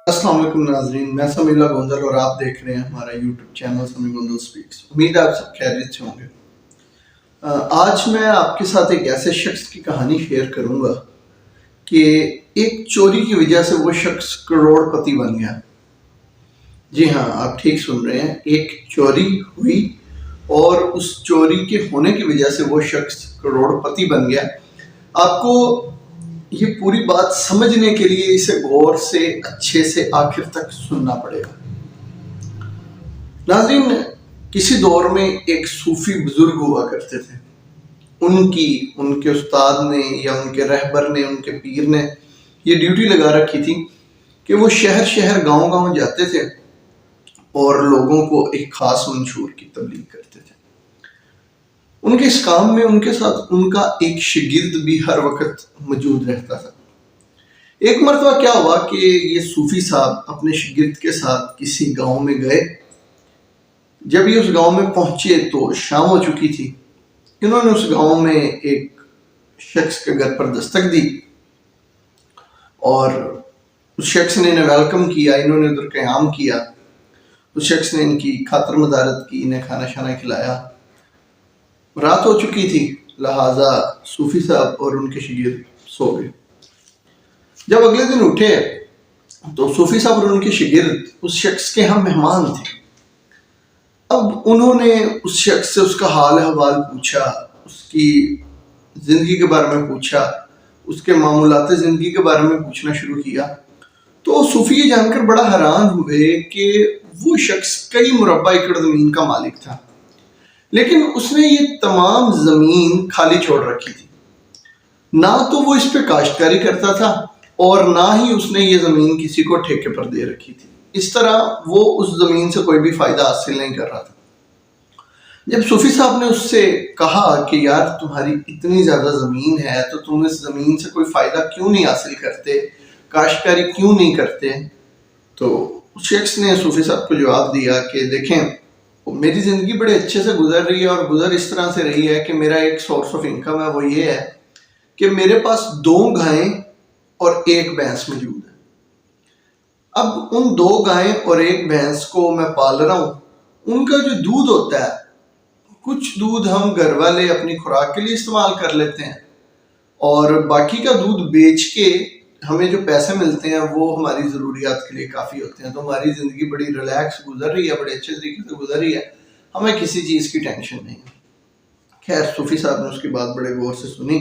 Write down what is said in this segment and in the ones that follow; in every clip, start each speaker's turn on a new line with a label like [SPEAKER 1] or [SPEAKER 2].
[SPEAKER 1] अस्सलाम वालेकुम नाजरीन, मैं समीला गोंदल और आप देख रहे हैं हमारा यूट्यूब चैनल समी गोंदल स्पीक्स। उम्मीद है आप सब खैरियत से होंगे। आज मैं आपके साथ एक ऐसे शख्स की कहानी शेयर करूंगा कि एक चोरी की वजह से वो शख्स करोड़पति बन गया। जी हाँ, आप ठीक सुन रहे हैं, एक चोरी हुई और उस चोरी के होने की वजह से वो शख्स करोड़पति बन गया। आपको ये पूरी बात समझने के लिए इसे गौर से अच्छे से आखिर तक सुनना पड़ेगा। नाज़रीन, किसी दौर में एक सूफी बुजुर्ग हुआ करते थे। उनके उस्ताद ने या उनके रहबर ने, उनके पीर ने ये ड्यूटी लगा रखी थी कि वो शहर शहर गांव गांव जाते थे और लोगों को एक खास मंशूर की तबलीग करते थे। उनके इस काम में उनके साथ उनका एक शागिर्द भी हर वक्त मौजूद रहता था। एक मरतबा क्या हुआ कि ये सूफी साहब अपने शागिर्द के साथ किसी गांव में गए। जब ये उस गांव में पहुंचे तो शाम हो चुकी थी। इन्होंने उस गांव में एक शख्स के घर पर दस्तक दी और उस शख्स ने इन्हें वेलकम किया, इन्होंने उधर क़याम किया। उस शख्स ने इनकी खातर मदारत की, इन्हें खाना शाना खिलाया। रात हो चुकी थी, लिहाजा सूफी साहब और उनके शागिर्द सो गए। जब अगले दिन उठे तो सूफी साहब और उनके शागिर्द उस शख्स के यहाँ मेहमान थे। अब उन्होंने उस शख्स से उसका हाल हवाल पूछा, उसकी ज़िंदगी के बारे में पूछा, उसके मामूलात ज़िंदगी के बारे में पूछना शुरू किया। तो सूफी ये जानकर बड़ा हैरान हुए कि वो शख्स कई मुरब्बा एकड़ ज़मीन का मालिक था, लेकिन उसने ये तमाम ज़मीन खाली छोड़ रखी थी। ना तो वो इस पे काश्तकारी करता था और ना ही उसने ये ज़मीन किसी को ठेके पर दे रखी थी। इस तरह वो उस ज़मीन से कोई भी फ़ायदा हासिल नहीं कर रहा था। जब सूफी साहब ने उससे कहा कि यार, तुम्हारी इतनी ज़्यादा ज़मीन है तो तुम इस ज़मीन से कोई फ़ायदा क्यों नहीं हासिल करते, काश्तकारी क्यों नहीं करते? तो उस शख्स ने सूफी साहब को जवाब दिया कि देखें, मेरी ज़िंदगी बड़े अच्छे से गुजर रही है और गुजर इस तरह से रही है कि मेरा एक सोर्स ऑफ इनकम है, वो ये है कि मेरे पास 2 गायें और 1 भैंस मौजूद है। अब उन 2 गायें और 1 भैंस को मैं पाल रहा हूँ। उनका जो दूध होता है, कुछ दूध हम घर वाले अपनी खुराक के लिए इस्तेमाल कर लेते हैं और बाकी का दूध बेच के हमें जो पैसे मिलते हैं वो हमारी ज़रूरियात के लिए काफ़ी होते हैं। तो हमारी ज़िंदगी बड़ी रिलैक्स गुजर रही है, बड़े अच्छे तरीके से गुजर रही है, हमें किसी चीज़ की टेंशन नहीं है। खैर, सूफी साहब ने उसकी बात बड़े गौर से सुनी।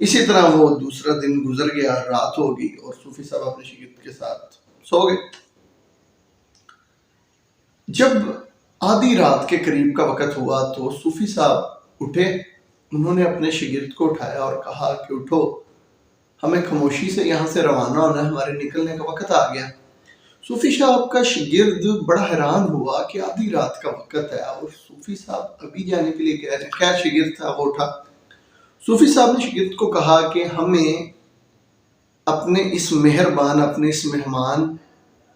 [SPEAKER 1] इसी तरह वो दूसरा दिन गुजर गया, रात हो गई और सूफी साहब अपने शागिर्द के साथ सो गए। जब आधी रात के करीब का वक्त हुआ तो सूफी साहब उठे। उन्होंने अपने शागिर्द को उठाया और कहा कि उठो, हमें खामोशी से यहाँ से रवाना होना है, हमारे निकलने का वक्त आ गया। सूफी साहब का शागिर्द बड़ा हैरान हुआ कि आधी रात का वक्त है और सूफी साहब अभी जाने के लिए कह रहे हैं। खैर, शागिर्द था, वो उठा। सूफी साहब ने शागिर्द को कहा कि हमें अपने इस मेहरबान, अपने इस मेहमान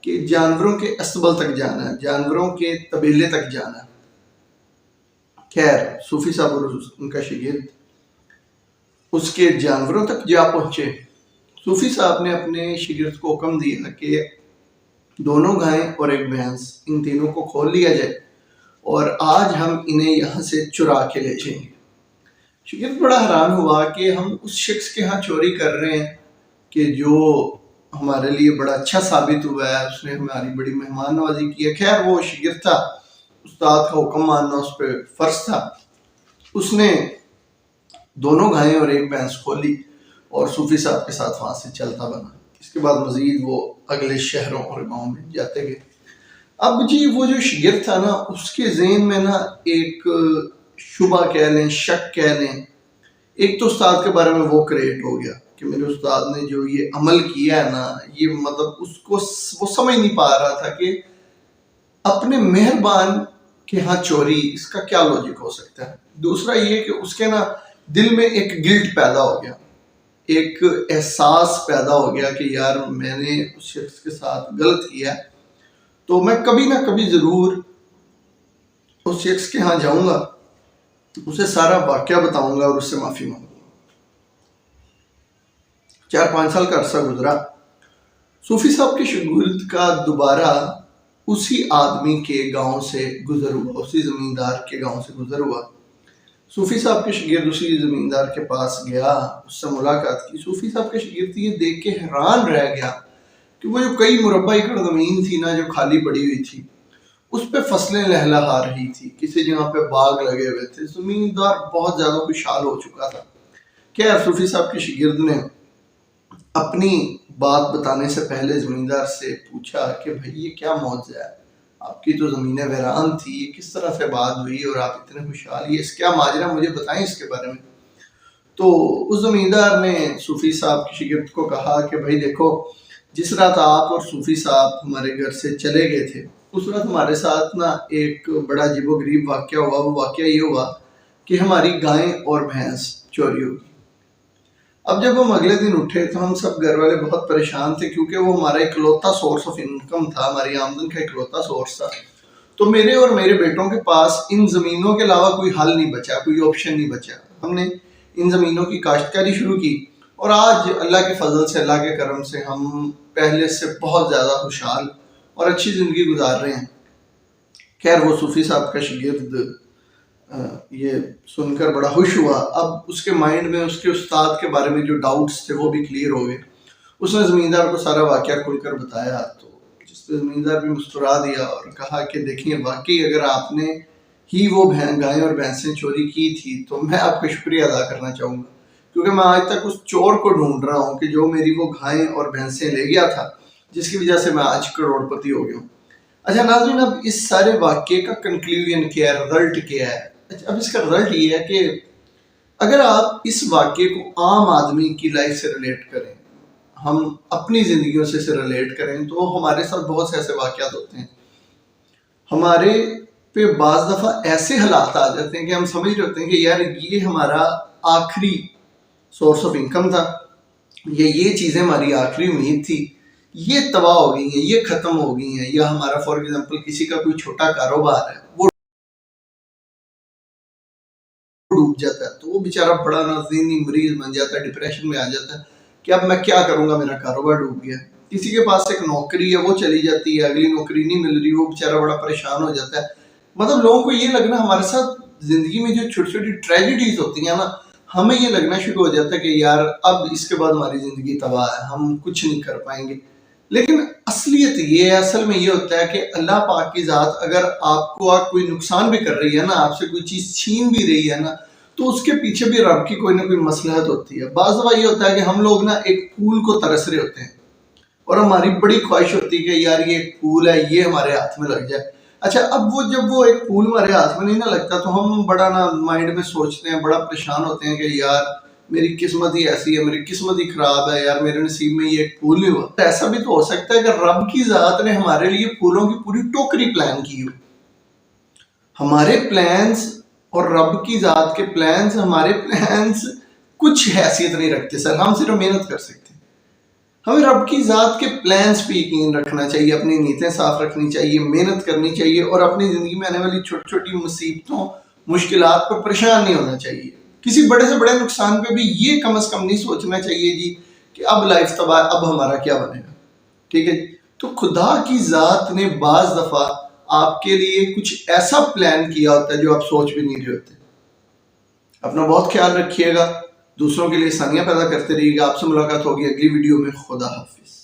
[SPEAKER 1] के जानवरों के अस्तबल तक जाना है, जानवरों के तबेले तक जाना है। खैर, सूफी साहब और उनका शागिर्द उसके जानवरों तक जा पहुंचे। सूफी साहब ने अपने शागिर्द को हुक्म दिया कि 2 गायें और 1 भैंस, इन तीनों को खोल लिया जाए और आज हम इन्हें यहाँ से चुरा के ले जाएंगे। शागिर्द बड़ा हैरान हुआ कि हम उस शख्स के यहाँ चोरी कर रहे हैं कि जो हमारे लिए बड़ा अच्छा साबित हुआ है, उसने हमारी बड़ी मेहमान नवाजी की है। खैर, वो शागिर्द था, उस्ताद का हुक्म मानना उस पर फ़र्ज था। उसने 2 गायें और 1 भैंस खोली और सूफी साहब के साथ वहाँ से चलता बना। इसके बाद मज़ीद वो अगले शहरों और गाँव में जाते गए। अब जी, वो जो शागिर्द था ना, उसके ज़हन में ना एक शुबा कह लें, शक कह लें, एक तो उस्ताद के बारे में वो क्रिएट हो गया कि मेरे उस्ताद ने जो ये अमल किया है ना, ये मतलब उसको वो समझ नहीं पा रहा था कि अपने मेहरबान के यहाँ चोरी, इसका क्या लॉजिक हो सकता है। दूसरा ये कि उसके ना दिल में एक गिल्ट पैदा हो गया, एक एहसास पैदा हो गया कि यार, मैंने उस शख्स के साथ गलत किया, तो मैं कभी ना कभी ज़रूर उस शख्स के यहाँ जाऊँगा, उसे सारा वाक़या बताऊँगा और उससे माफ़ी मांगूंगा। 4-5 साल का अरसा गुजरा। सूफी साहब के शागिर्द का दोबारा उसी आदमी के गांव से गुजर हुआ, उसी जमींदार के गांव से गुजर हुआ। सूफी साहब के शागिर्द उसी जमींदार के पास गया, उससे मुलाकात की। सूफी साहब के शागिर्द ये देख के हैरान रह गया कि वो जो कई मुरब्बा एकड़ जमीन थी ना, जो खाली पड़ी हुई थी, उस पे फसलें लहलहा रही थी, किसी जगह पे बाग लगे हुए थे। जमींदार बहुत ज्यादा खुशहाल हो चुका था। क्या सूफी साहब के शागिर्द ने अपनी बात बताने से पहले जमींदार से पूछा कि भाई ये क्या मौजूद है, आपकी तो ज़मीनें वीरान थी, ये किस तरह से बात हुई और आप इतने खुशहाल, ये क्या माजरा, मुझे बताएं इसके बारे में। तो उस जमींदार ने सूफी साहब के शागिर्द को कहा कि भाई देखो, जिस रात आप और सूफी साहब हमारे घर से चले गए थे, उस रात हमारे साथ ना एक बड़ा अजीबोगरीब वाक़या हुआ। वो वाक़या ये हुआ कि हमारी गाय और भैंस चोरी हो गई। अब जब हम अगले दिन उठे तो हम सब घर वाले बहुत परेशान थे, क्योंकि वो हमारा इकलौता सोर्स ऑफ इनकम था, हमारी आमदन का इकलौता सोर्स था। तो मेरे और मेरे बेटों के पास इन ज़मीनों के अलावा कोई हल नहीं बचा, कोई ऑप्शन नहीं बचा। हमने इन ज़मीनों की काश्तकारी शुरू की और आज अल्लाह के फजल से, अल्लाह के करम से हम पहले से बहुत ज़्यादा खुशहाल और अच्छी ज़िंदगी गुजार रहे हैं। खैर, वो सूफी साहब का शागिर्द ये सुनकर बड़ा खुश हुआ। अब उसके माइंड में उसके उस्ताद के बारे में जो डाउट्स थे वो भी क्लियर हो गए। उसने ज़मींदार को सारा वाक़या खुलकर बताया, तो जिस पे ज़मींदार भी मुस्कुरा दिया और कहा कि देखिए, वाकई अगर आपने ही वो गायें और भैंसें चोरी की थी तो मैं आपका शुक्रिया अदा करना चाहूँगा, क्योंकि मैं आज तक उस चोर को ढूंढ रहा हूँ कि जो मेरी वो गायें और भैंसें ले गया था, जिसकी वजह से मैं आज करोड़पति हो गया हूँ। अच्छा नाज़रीन, अब इस सारे वाक़ये का कंक्लूजन क्या है, रिजल्ट क्या है? अच्छा, अब इसका रिजल्ट ये है कि अगर आप इस वाक़ये को आम आदमी की लाइफ से रिलेट करें, हम अपनी ज़िंदगियों से रिलेट करें, तो हमारे साथ बहुत से ऐसे वाक़यात होते हैं। हमारे पे बाज़ दफ़ा ऐसे हालात आ जाते हैं कि हम समझ रहे होते हैं कि यार ये हमारा आखिरी सोर्स ऑफ इनकम था, ये चीज़ें हमारी आखिरी उम्मीद थी, ये तबाह हो गई हैं, ये ख़त्म हो गई हैं। या हमारा फॉर एग्जांपल किसी का कोई छोटा कारोबार है, वो डूब जाता है, तो वो बेचारा बड़ा नाज़ीनी मरीज बन जाता है, डिप्रेशन में आ जाता है कि अब मैं क्या करूँगा, मेरा कारोबार डूब गया। किसी के पास एक नौकरी है, वो चली जाती है, अगली नौकरी नहीं मिल रही, वो बेचारा बड़ा परेशान हो जाता है। मतलब लोगों को ये लगना, हमारे साथ ज़िंदगी में जो छोटी छोटी ट्रेजेडीज होती हैं ना, हमें ये लगना शुरू हो जाता है कि यार अब इसके बाद हमारी ज़िंदगी तबाह है, हम कुछ नहीं कर पाएंगे। लेकिन असलियत ये है, असल में ये होता है कि अल्लाह पाक की ज़ात अगर आपको कोई नुकसान भी कर रही है ना, आपसे कोई चीज़ छीन भी रही है ना, तो उसके पीछे भी रब की कोई ना कोई मसलहत होती है। बाज़ दफ़ा ये होता है कि हम लोग ना एक फूल को तरस रहे होते हैं और हमारी बड़ी ख्वाहिश होती है कि यार ये फूल है, ये हमारे हाथ में लग जाए। अच्छा, अब वो जब वो एक फूल हमारे हाथ में नहीं ना लगता, तो हम बड़ा ना माइंड में सोचते हैं, बड़ा परेशान होते हैं कि यार मेरी किस्मत ही ऐसी है, मेरी किस्मत ही खराब है, यार मेरे नसीब में ये एक फूल नहीं हुआ। तो ऐसा भी तो हो सकता है कि रब की ज़ात ने हमारे लिए फूलों की पूरी टोकरी प्लान की हो। हमारे प्लान्स और रब की ज़ात के प्लान्स, हमारे प्लान्स कुछ हैसियत नहीं रखते सर, हम सिर्फ मेहनत कर सकते हैं। हमें रब की ज़ात के प्लान्स पे यकीन रखना चाहिए, अपनी नीयतें साफ रखनी चाहिए, मेहनत करनी चाहिए और अपनी ज़िंदगी में आने वाली छोटी छोटी मुसीबतों, मुश्किलात पर परेशान नहीं होना चाहिए। किसी बड़े से बड़े नुकसान पे भी ये कम से कम नहीं सोचना चाहिए जी कि अब लाइफ तबाह, अब हमारा क्या बनेगा। ठीक है, तो खुदा की ज़ात ने बाज़ दफ़ा आपके लिए कुछ ऐसा प्लान किया होता है जो आप सोच भी नहीं रहे होते। अपना बहुत ख्याल रखिएगा, दूसरों के लिए आसानियां पैदा करते रहिएगा। आपसे मुलाकात होगी अगली वीडियो में। खुदा हाफिज।